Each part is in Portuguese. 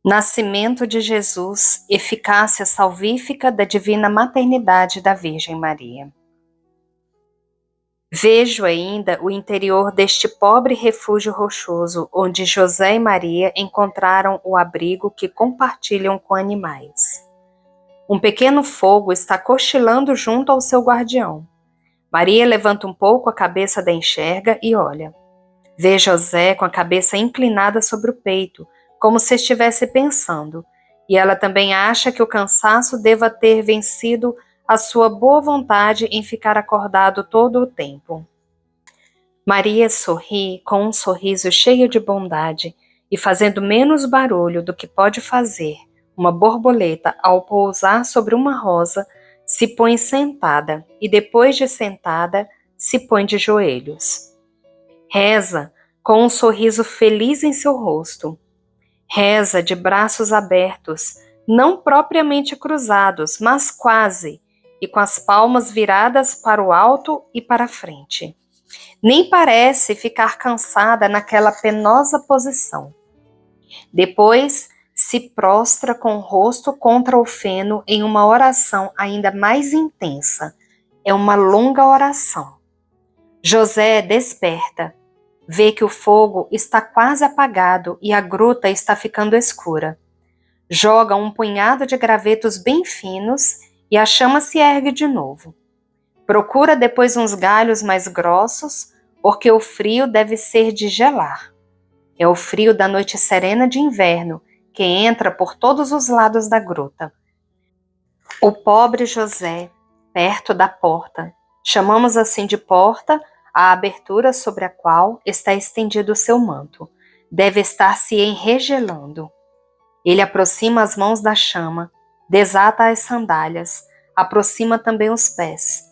Nascimento de Jesus, eficácia salvífica da divina maternidade da Virgem Maria. Vejo ainda o interior deste pobre refúgio rochoso, onde José e Maria encontraram o abrigo que compartilham com animais. Um pequeno fogo está cochilando junto ao seu guardião. Maria levanta um pouco a cabeça da enxerga e olha. Vê José com a cabeça inclinada sobre o peito, como se estivesse pensando, e ela também acha que o cansaço deva ter vencido a sua boa vontade em ficar acordado todo o tempo. Maria sorri com um sorriso cheio de bondade e fazendo menos barulho do que pode fazer uma borboleta ao pousar sobre uma rosa, se põe sentada e depois de sentada se põe de joelhos. Reza com um sorriso feliz em seu rosto. Reza de braços abertos, não propriamente cruzados, mas quase, e com as palmas viradas para o alto e para a frente. Nem parece ficar cansada naquela penosa posição. Depois, se prostra com o rosto contra o feno em uma oração ainda mais intensa. É uma longa oração. José desperta. Vê que o fogo está quase apagado e a gruta está ficando escura. Joga um punhado de gravetos bem finos e a chama se ergue de novo. Procura depois uns galhos mais grossos, porque o frio deve ser de gelar. É o frio da noite serena de inverno que entra por todos os lados da gruta. O pobre José, perto da porta, chamamos assim de porta a abertura sobre a qual está estendido o seu manto, deve estar se enregelando. Ele aproxima as mãos da chama, desata as sandálias, aproxima também os pés.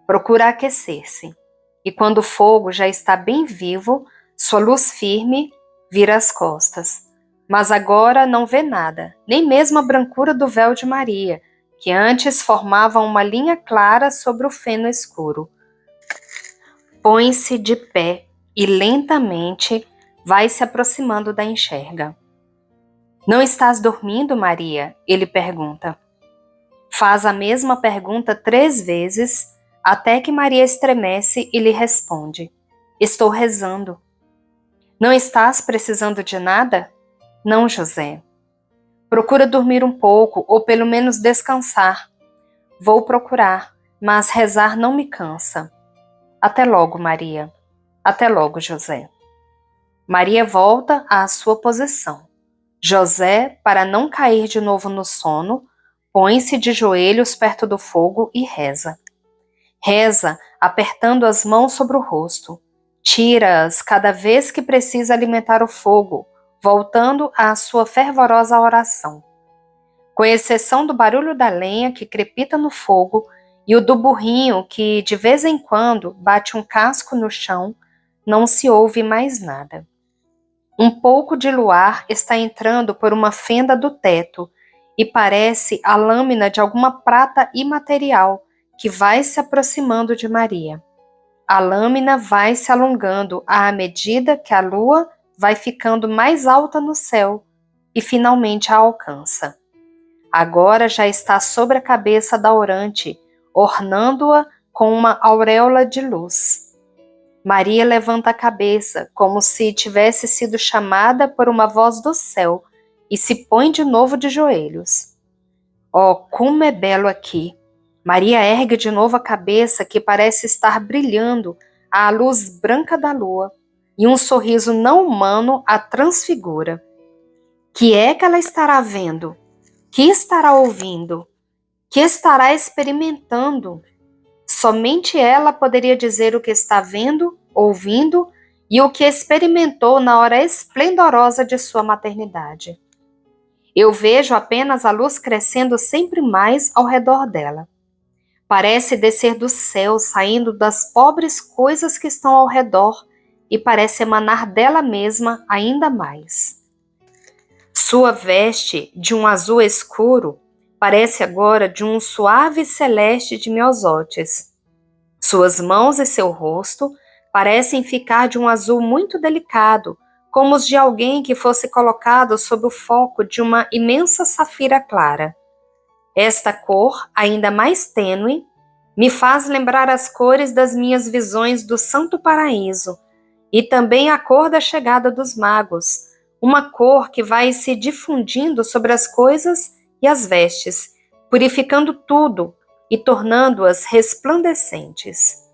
Procura aquecer-se, e quando o fogo já está bem vivo, sua luz firme vira as costas. Mas agora não vê nada, nem mesmo a brancura do véu de Maria, que antes formava uma linha clara sobre o feno escuro. Põe-se de pé e lentamente vai se aproximando da enxerga. Não estás dormindo, Maria? Ele pergunta. Faz a mesma pergunta 3 vezes, até que Maria estremece e lhe responde: Estou rezando. Não estás precisando de nada? Não, José. Procura dormir um pouco, ou pelo menos descansar. Vou procurar, mas rezar não me cansa. Até logo, Maria. Até logo, José. Maria volta à sua posição. José, para não cair de novo no sono, põe-se de joelhos perto do fogo e reza. Reza, apertando as mãos sobre o rosto. Tira-as cada vez que precisa alimentar o fogo, voltando à sua fervorosa oração. Com exceção do barulho da lenha que crepita no fogo e o do burrinho que, de vez em quando, bate um casco no chão, não se ouve mais nada. Um pouco de luar está entrando por uma fenda do teto e parece a lâmina de alguma prata imaterial que vai se aproximando de Maria. A lâmina vai se alongando à medida que a lua vai ficando mais alta no céu e finalmente a alcança. Agora já está sobre a cabeça da orante, ornando-a com uma auréola de luz. Maria levanta a cabeça, como se tivesse sido chamada por uma voz do céu, e se põe de novo de joelhos. Oh, como é belo aqui! Maria ergue de novo a cabeça, que parece estar brilhando à luz branca da lua, e um sorriso não humano a transfigura. Que é que ela estará vendo? Que estará ouvindo? Que estará experimentando? Somente ela poderia dizer o que está vendo, ouvindo e o que experimentou na hora esplendorosa de sua maternidade. Eu vejo apenas a luz crescendo sempre mais ao redor dela. Parece descer do céu, saindo das pobres coisas que estão ao redor e parece emanar dela mesma ainda mais. Sua veste, de um azul escuro, parece agora de um suave celeste de miosótis. Suas mãos e seu rosto parecem ficar de um azul muito delicado, como os de alguém que fosse colocado sob o foco de uma imensa safira clara. Esta cor, ainda mais tênue, me faz lembrar as cores das minhas visões do Santo Paraíso e também a cor da chegada dos magos, uma cor que vai se difundindo sobre as coisas e as vestes, purificando tudo e tornando-as resplandecentes.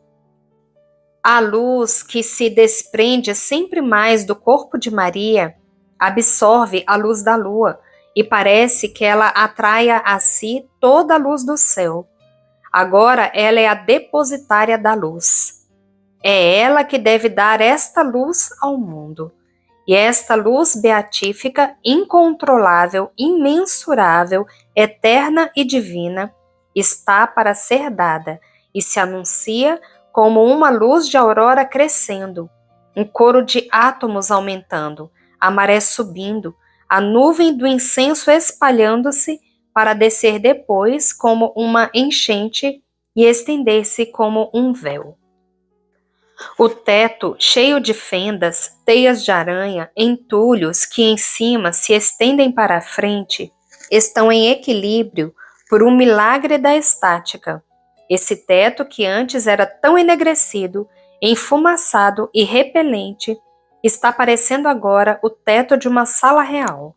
A luz que se desprende sempre mais do corpo de Maria absorve a luz da lua e parece que ela atraia a si toda a luz do céu. Agora ela é a depositária da luz. É ela que deve dar esta luz ao mundo. E esta luz beatífica, incontrolável, imensurável, eterna e divina, está para ser dada e se anuncia como uma luz de aurora crescendo, um coro de átomos aumentando, a maré subindo, a nuvem do incenso espalhando-se para descer depois como uma enchente e estender-se como um véu. O teto, cheio de fendas, teias de aranha, entulhos que em cima se estendem para a frente, estão em equilíbrio por um milagre da estática. Esse teto que antes era tão enegrecido, enfumaçado e repelente, está parecendo agora o teto de uma sala real.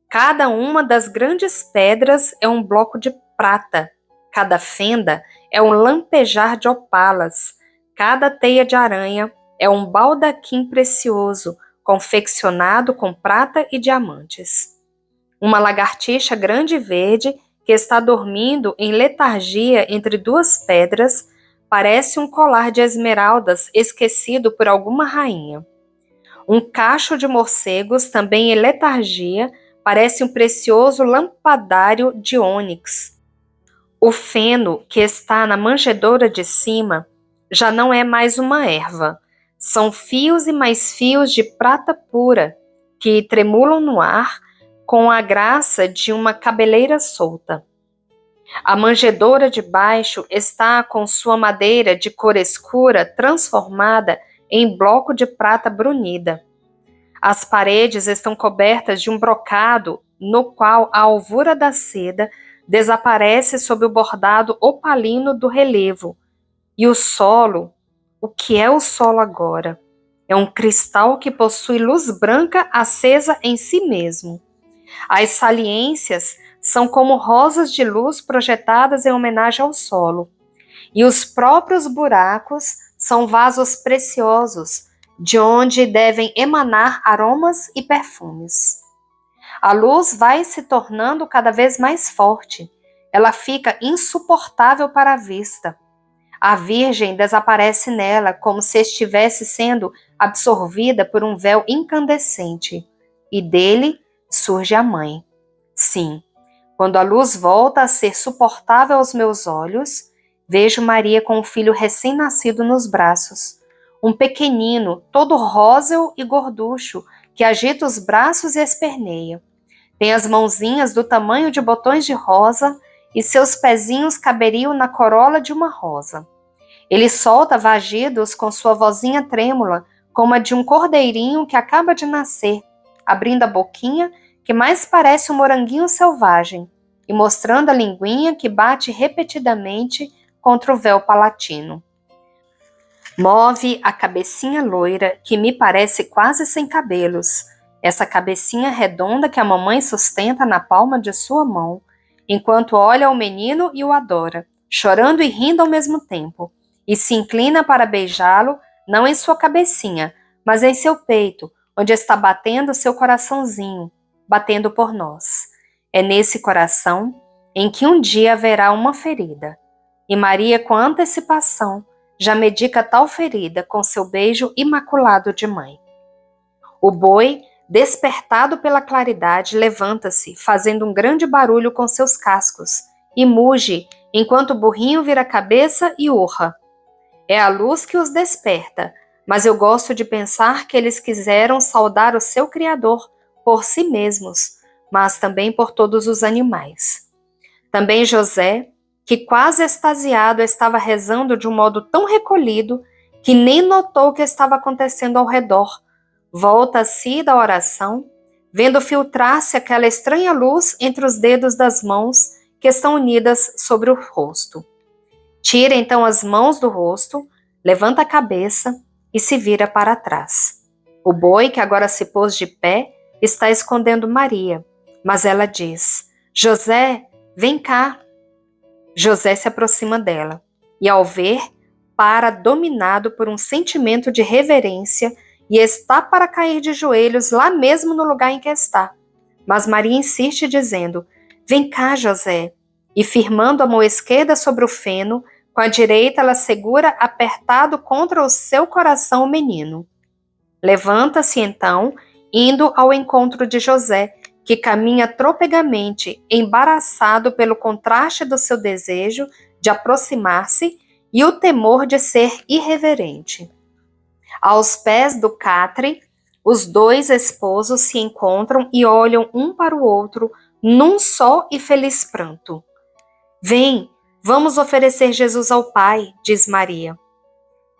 Cada uma das grandes pedras é um bloco de prata, cada fenda é um lampejar de opalas, cada teia de aranha é um baldaquim precioso, confeccionado com prata e diamantes. Uma lagartixa grande e verde, que está dormindo em letargia entre duas pedras, parece um colar de esmeraldas esquecido por alguma rainha. Um cacho de morcegos, também em letargia, parece um precioso lampadário de ônix. O feno que está na manjedoura de cima já não é mais uma erva. São fios e mais fios de prata pura que tremulam no ar com a graça de uma cabeleira solta. A manjedoura de baixo está com sua madeira de cor escura transformada em bloco de prata brunida. As paredes estão cobertas de um brocado no qual a alvura da seda desaparece sob o bordado opalino do relevo. E o solo, o que é o solo agora? É um cristal que possui luz branca acesa em si mesmo. As saliências são como rosas de luz projetadas em homenagem ao solo. E os próprios buracos são vasos preciosos, de onde devem emanar aromas e perfumes. A luz vai se tornando cada vez mais forte. Ela fica insuportável para a vista. A Virgem desaparece nela como se estivesse sendo absorvida por um véu incandescente. E dele surge a Mãe. Sim, quando a luz volta a ser suportável aos meus olhos, vejo Maria com o filho recém-nascido nos braços. Um pequenino, todo róseo e gorducho, que agita os braços e esperneia. Tem as mãozinhas do tamanho de botões de rosa e seus pezinhos caberiam na corola de uma rosa. Ele solta vagidos com sua vozinha trêmula, como a de um cordeirinho que acaba de nascer, abrindo a boquinha que mais parece um moranguinho selvagem e mostrando a linguinha que bate repetidamente contra o véu palatino. Move a cabecinha loira, que me parece quase sem cabelos, essa cabecinha redonda que a mamãe sustenta na palma de sua mão, enquanto olha ao menino e o adora, chorando e rindo ao mesmo tempo, e se inclina para beijá-lo, não em sua cabecinha, mas em seu peito, onde está batendo seu coraçãozinho, batendo por nós. É nesse coração em que um dia haverá uma ferida, e Maria, com antecipação, já medica tal ferida com seu beijo imaculado de mãe. O boi, despertado pela claridade, levanta-se, fazendo um grande barulho com seus cascos, e muge, enquanto o burrinho vira a cabeça e urra. É a luz que os desperta, mas eu gosto de pensar que eles quiseram saudar o seu Criador por si mesmos, mas também por todos os animais. Também José, que quase extasiado estava rezando de um modo tão recolhido que nem notou o que estava acontecendo ao redor, volta a si da oração, vendo filtrar-se aquela estranha luz entre os dedos das mãos que estão unidas sobre o rosto. Tira então as mãos do rosto, levanta a cabeça e se vira para trás. O boi, que agora se pôs de pé, está escondendo Maria, mas ela diz: José, vem cá. José se aproxima dela e, ao ver, para dominado por um sentimento de reverência e está para cair de joelhos lá mesmo no lugar em que está. Mas Maria insiste dizendo: Vem cá, José. E firmando a mão esquerda sobre o feno, com a direita ela segura apertado contra o seu coração o menino. Levanta-se então, indo ao encontro de José, que caminha tropegamente, embaraçado pelo contraste do seu desejo de aproximar-se e o temor de ser irreverente. Aos pés do catre, os dois esposos se encontram e olham um para o outro num só e feliz pranto. Vem, vamos oferecer Jesus ao Pai, diz Maria.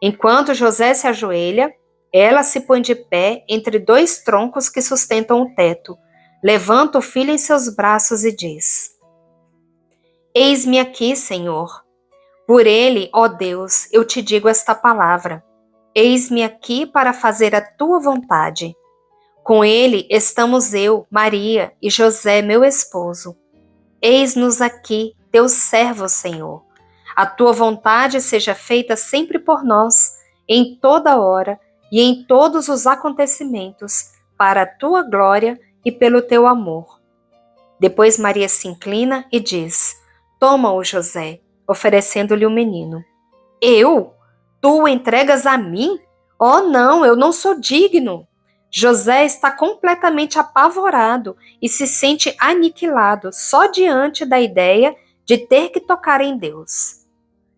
Enquanto José se ajoelha, ela se põe de pé entre dois troncos que sustentam o teto, levanta o filho em seus braços e diz: Eis-me aqui, Senhor. Por ele, ó Deus, eu te digo esta palavra. Eis-me aqui para fazer a tua vontade. Com ele estamos eu, Maria, e José, meu esposo. Eis-nos aqui, teu servo, Senhor. A tua vontade seja feita sempre por nós, em toda hora e em todos os acontecimentos, para a tua glória e pelo teu amor. Depois Maria se inclina e diz: Toma-o, José, oferecendo-lhe o menino. Eu? Tu o entregas a mim? Oh, não, eu não sou digno. José está completamente apavorado e se sente aniquilado só diante da ideia de ter que tocar em Deus.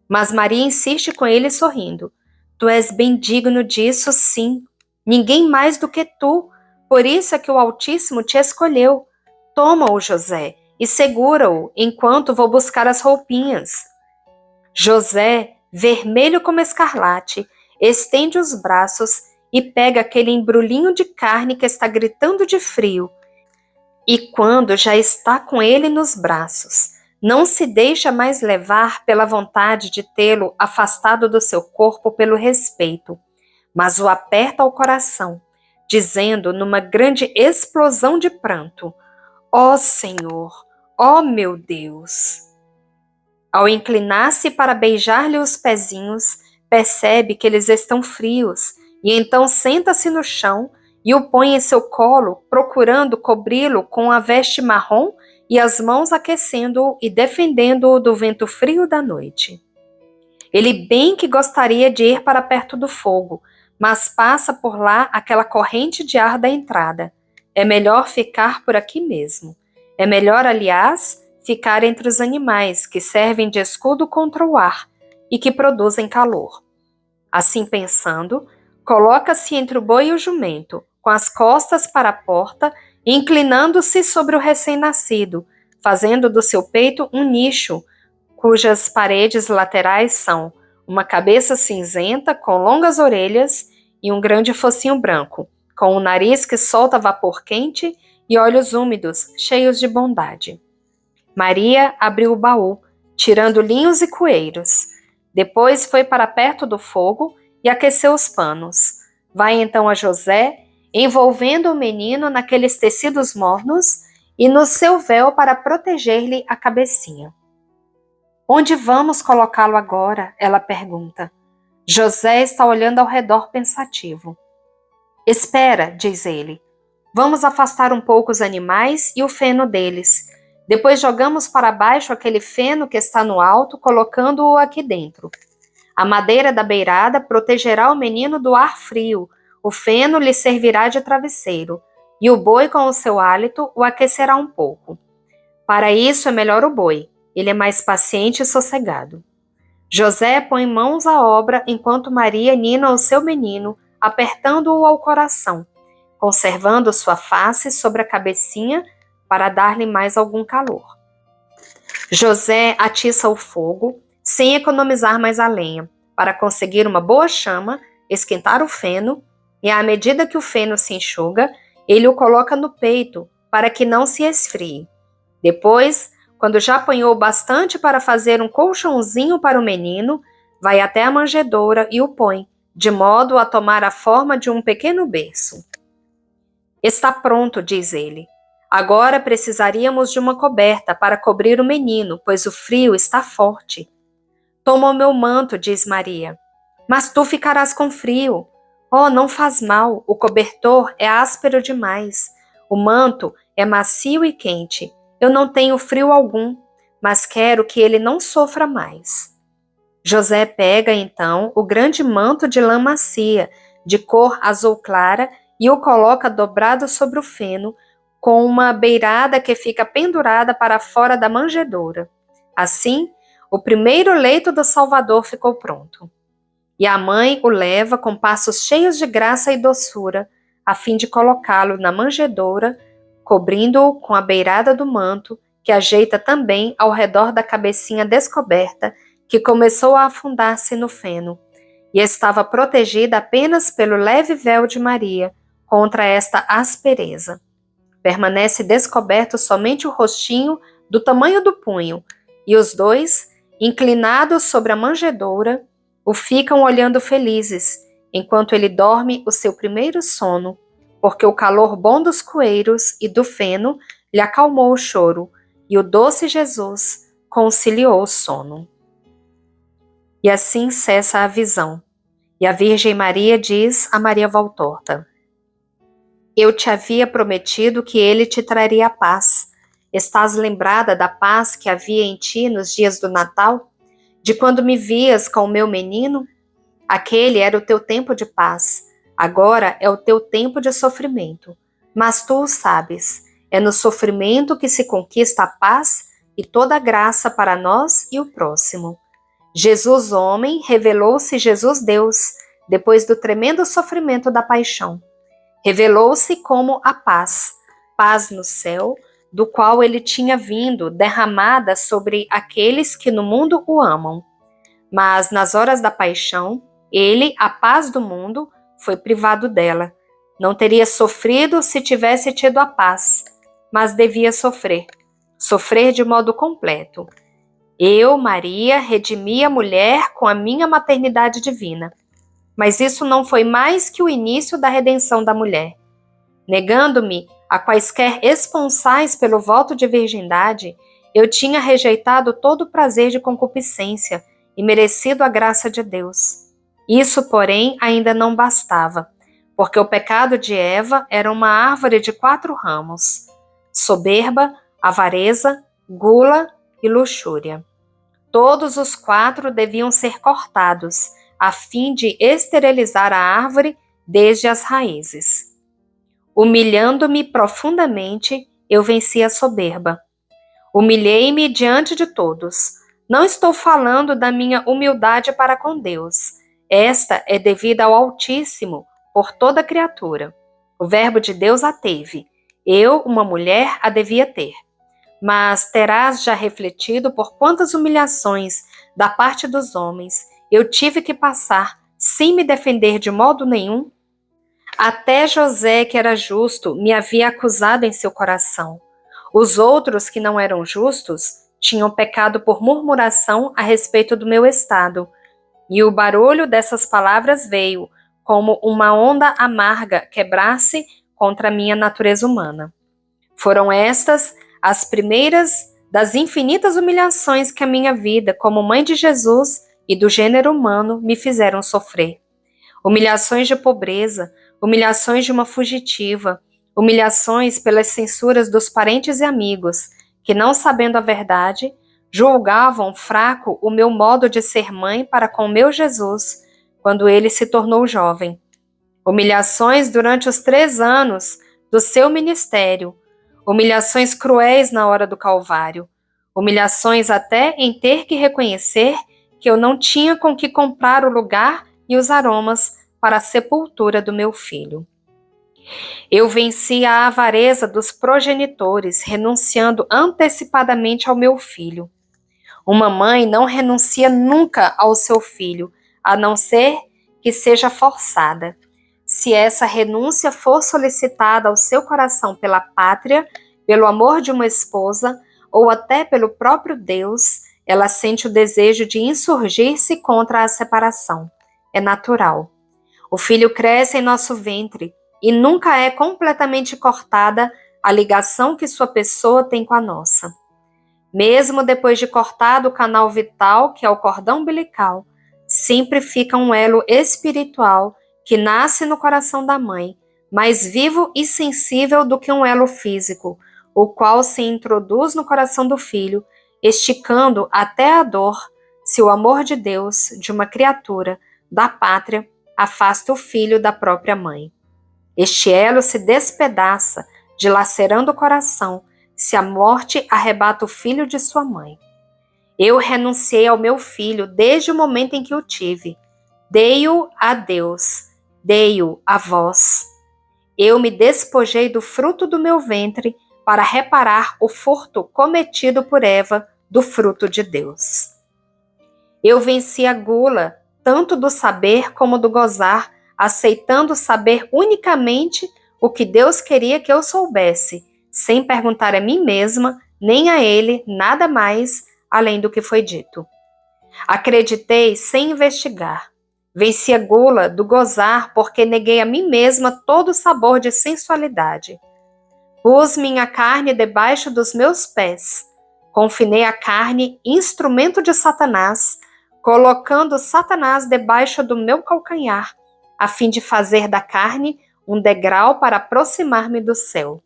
Mas Maria insiste com ele sorrindo. Tu és bem digno disso, sim. Ninguém mais do que tu. Por isso é que o Altíssimo te escolheu. Toma-o, José, e segura-o enquanto vou buscar as roupinhas. José, vermelho como escarlate, estende os braços e pega aquele embrulhinho de carne que está gritando de frio. E quando já está com ele nos braços, não se deixa mais levar pela vontade de tê-lo afastado do seu corpo pelo respeito, mas o aperta ao coração, dizendo numa grande explosão de pranto: Ó Senhor, ó meu Deus! Ao inclinar-se para beijar-lhe os pezinhos, percebe que eles estão frios e então senta-se no chão e o põe em seu colo, procurando cobri-lo com a veste marrom e as mãos aquecendo-o e defendendo-o do vento frio da noite. Ele bem que gostaria de ir para perto do fogo, mas passa por lá aquela corrente de ar da entrada. É melhor ficar por aqui mesmo. É melhor, aliás, ficar entre os animais que servem de escudo contra o ar e que produzem calor. Assim pensando, coloca-se entre o boi e o jumento, com as costas para a porta, inclinando-se sobre o recém-nascido, fazendo do seu peito um nicho, cujas paredes laterais são uma cabeça cinzenta com longas orelhas e um grande focinho branco, com um nariz que solta vapor quente e olhos úmidos, cheios de bondade. Maria abriu o baú, tirando linhos e coeiros. Depois foi para perto do fogo e aqueceu os panos. Vai então a José, envolvendo o menino naqueles tecidos mornos e no seu véu para proteger-lhe a cabecinha. Onde vamos colocá-lo agora? Ela pergunta. José está olhando ao redor pensativo. Espera, diz ele. Vamos afastar um pouco os animais e o feno deles. Depois jogamos para baixo aquele feno que está no alto, colocando-o aqui dentro. A madeira da beirada protegerá o menino do ar frio, o feno lhe servirá de travesseiro, e o boi com o seu hálito o aquecerá um pouco. Para isso é melhor o boi, ele é mais paciente e sossegado. José põe mãos à obra enquanto Maria nina o seu menino, apertando-o ao coração, conservando sua face sobre a cabecinha para dar-lhe mais algum calor. José atiça o fogo, sem economizar mais a lenha, para conseguir uma boa chama, esquentar o feno e à medida que o feno se enxuga, ele o coloca no peito para que não se esfrie. Depois, quando já apanhou bastante para fazer um colchãozinho para o menino, vai até a manjedoura e o põe, de modo a tomar a forma de um pequeno berço. Está pronto, diz ele. Agora precisaríamos de uma coberta para cobrir o menino, pois o frio está forte. Toma o meu manto, diz Maria. Mas tu ficarás com frio. Oh, não faz mal, o cobertor é áspero demais. O manto é macio e quente. Eu não tenho frio algum, mas quero que ele não sofra mais. José pega, então, o grande manto de lã macia, de cor azul clara, e o coloca dobrado sobre o feno, com uma beirada que fica pendurada para fora da manjedoura. Assim, o primeiro leito do Salvador ficou pronto. E a mãe o leva com passos cheios de graça e doçura, a fim de colocá-lo na manjedoura, cobrindo-o com a beirada do manto, que ajeita também ao redor da cabecinha descoberta, que começou a afundar-se no feno, e estava protegida apenas pelo leve véu de Maria contra esta aspereza. Permanece descoberto somente o rostinho do tamanho do punho, e os dois, inclinados sobre a manjedoura, o ficam olhando felizes, enquanto ele dorme o seu primeiro sono, porque o calor bom dos coeiros e do feno lhe acalmou o choro, e o doce Jesus conciliou o sono. E assim cessa a visão. E a Virgem Maria diz a Maria Valtorta: Eu te havia prometido que ele te traria paz. Estás lembrada da paz que havia em ti nos dias do Natal? De quando me vias com o meu menino? Aquele era o teu tempo de paz. Agora é o teu tempo de sofrimento. Mas tu o sabes, é no sofrimento que se conquista a paz e toda a graça para nós e o próximo. Jesus homem revelou-se Jesus Deus, depois do tremendo sofrimento da paixão. Revelou-se como a paz, paz no céu, do qual ele tinha vindo, derramada sobre aqueles que no mundo o amam. Mas nas horas da paixão, ele, a paz do mundo, foi privado dela. Não teria sofrido se tivesse tido a paz, mas devia sofrer, sofrer de modo completo. Eu, Maria, redimi a mulher com a minha maternidade divina. Mas isso não foi mais que o início da redenção da mulher. Negando-me a quaisquer esponsais pelo voto de virgindade, eu tinha rejeitado todo o prazer de concupiscência e merecido a graça de Deus. Isso, porém, ainda não bastava, porque o pecado de Eva era uma árvore de 4 ramos: soberba, avareza, gula e luxúria. Todos os 4 deviam ser cortados, a fim de esterilizar a árvore desde as raízes. Humilhando-me profundamente, eu venci a soberba. Humilhei-me diante de todos. Não estou falando da minha humildade para com Deus. Esta é devida ao Altíssimo, por toda criatura. O Verbo de Deus a teve. Eu, uma mulher, a devia ter. Mas terás já refletido por quantas humilhações, da parte dos homens, eu tive que passar, sem me defender de modo nenhum? Até José, que era justo, me havia acusado em seu coração. Os outros, que não eram justos, tinham pecado por murmuração a respeito do meu estado. E o barulho dessas palavras veio, como uma onda amarga quebrar-se contra a minha natureza humana. Foram estas as primeiras das infinitas humilhações que a minha vida, como mãe de Jesus e do gênero humano, me fizeram sofrer. Humilhações de pobreza, humilhações de uma fugitiva, humilhações pelas censuras dos parentes e amigos, que, não sabendo a verdade, julgavam fraco o meu modo de ser mãe para com meu Jesus, quando ele se tornou jovem. Humilhações durante os 3 anos do seu ministério, humilhações cruéis na hora do Calvário, humilhações até em ter que reconhecer que eu não tinha com que comprar o lugar e os aromas para a sepultura do meu filho. Eu venci a avareza dos progenitores, renunciando antecipadamente ao meu filho. Uma mãe não renuncia nunca ao seu filho, a não ser que seja forçada. se essa renúncia for solicitada ao seu coração pela pátria, pelo amor de uma esposa ou até pelo próprio Deus, ela sente o desejo de insurgir-se contra a separação. É natural. O filho cresce em nosso ventre e nunca é completamente cortada a ligação que sua pessoa tem com a nossa. Mesmo depois de cortado o canal vital, que é o cordão umbilical, sempre fica um elo espiritual que nasce no coração da mãe, mais vivo e sensível do que um elo físico, o qual se introduz no coração do filho, esticando até a dor, se o amor de Deus, de uma criatura, da pátria, afasta o filho da própria mãe. Este elo se despedaça, dilacerando o coração, se a morte arrebata o filho de sua mãe. Eu renunciei ao meu filho desde o momento em que o tive. Dei-o a Deus, dei-o a vós. Eu me despojei do fruto do meu ventre para reparar o furto cometido por Eva do fruto de Deus. Eu venci a gula, tanto do saber como do gozar, aceitando saber unicamente o que Deus queria que eu soubesse, sem perguntar a mim mesma, nem a ele, nada mais, além do que foi dito. Acreditei sem investigar. Venci a gula do gozar porque neguei a mim mesma todo o sabor de sensualidade. Pus minha carne debaixo dos meus pés. Confinei a carne, instrumento de Satanás, colocando Satanás debaixo do meu calcanhar, a fim de fazer da carne um degrau para aproximar-me do céu.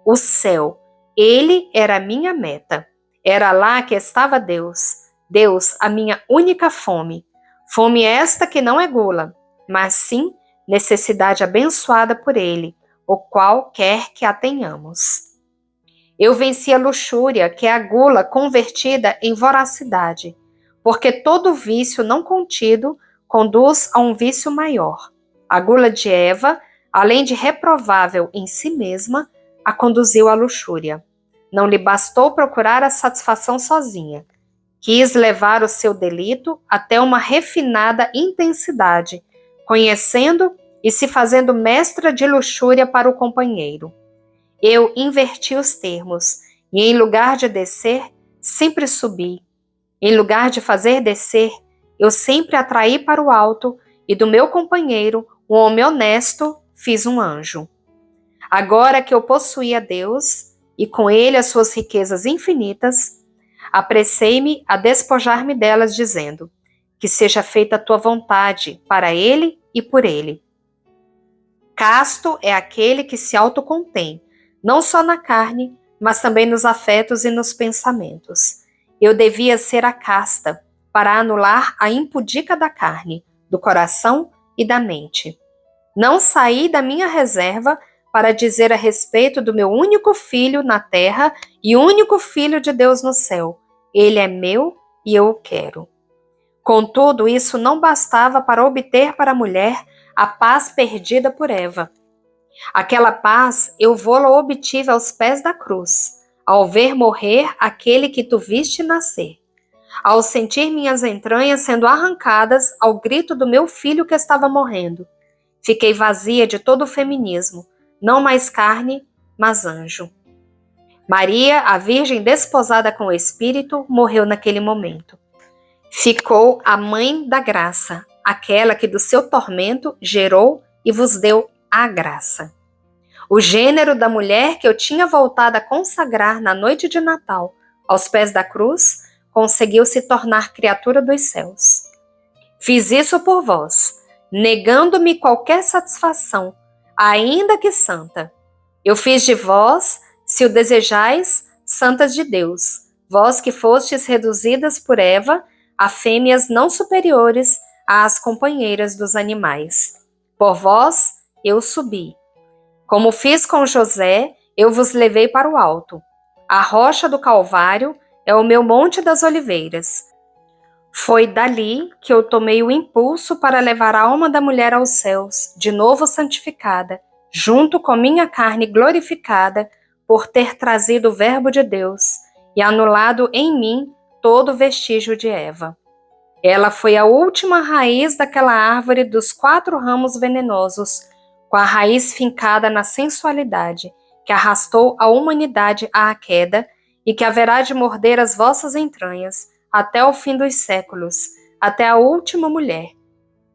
O céu, ele era a minha meta. Era lá que estava Deus. Deus, a minha única fome. Fome esta que não é gula, mas sim necessidade abençoada por Ele, o qual quer que a tenhamos. Eu venci a luxúria, que é a gula convertida em voracidade, porque todo vício não contido conduz a um vício maior. A gula de Eva, além de reprovável em si mesma, a conduziu à luxúria. Não lhe bastou procurar a satisfação sozinha. Quis levar o seu delito até uma refinada intensidade, conhecendo e se fazendo mestra de luxúria para o companheiro. Eu inverti os termos, e em lugar de descer, sempre subi. Em lugar de fazer descer, eu sempre atraí para o alto, e do meu companheiro, um homem honesto, fiz um anjo. Agora que eu possuía Deus, e com ele as suas riquezas infinitas, apressei-me a despojar-me delas, dizendo: que seja feita a tua vontade, para ele e por ele. Casto é aquele que se autocontém, não só na carne, mas também nos afetos e nos pensamentos. Eu devia ser a casta, para anular a impudica da carne, do coração e da mente. Não saí da minha reserva para dizer a respeito do meu único filho na terra e único filho de Deus no céu: ele é meu e eu o quero. Contudo, isso não bastava para obter para a mulher a paz perdida por Eva. Aquela paz eu vô-la obtive aos pés da cruz, ao ver morrer aquele que tu viste nascer, ao sentir minhas entranhas sendo arrancadas ao grito do meu filho que estava morrendo. Fiquei vazia de todo o feminismo, não mais carne, mas anjo. Maria, a Virgem desposada com o Espírito, morreu naquele momento. Ficou a Mãe da Graça, aquela que do seu tormento gerou e vos deu a graça. O gênero da mulher que eu tinha voltado a consagrar na noite de Natal, aos pés da cruz, conseguiu se tornar criatura dos céus. Fiz isso por vós, negando-me qualquer satisfação, ainda que santa. Eu fiz de vós, se o desejais, santas de Deus, vós que fostes reduzidas por Eva a fêmeas não superiores às companheiras dos animais. Por vós eu subi. Como fiz com José, eu vos levei para o alto. A rocha do Calvário é o meu monte das oliveiras. Foi dali que eu tomei o impulso para levar a alma da mulher aos céus, de novo santificada, junto com minha carne glorificada, por ter trazido o Verbo de Deus e anulado em mim todo vestígio de Eva. Ela foi a última raiz daquela árvore dos 4 ramos venenosos, com a raiz fincada na sensualidade, que arrastou a humanidade à queda e que haverá de morder as vossas entranhas até o fim dos séculos, até a última mulher.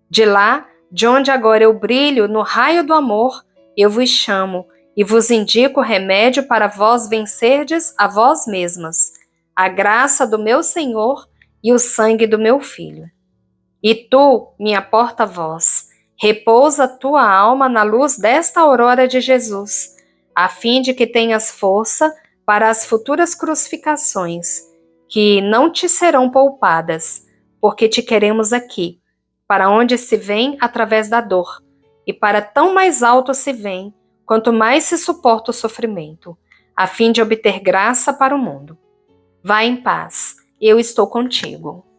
De lá, de onde agora eu brilho no raio do amor, eu vos chamo e vos indico o remédio para vós vencerdes a vós mesmas, a graça do meu Senhor e o sangue do meu Filho. E tu, minha porta-voz, repousa tua alma na luz desta aurora de Jesus, a fim de que tenhas força para as futuras crucificações, que não te serão poupadas, porque te queremos aqui, para onde se vem através da dor, e para tão mais alto se vem, quanto mais se suporta o sofrimento, a fim de obter graça para o mundo. Vá em paz, eu estou contigo.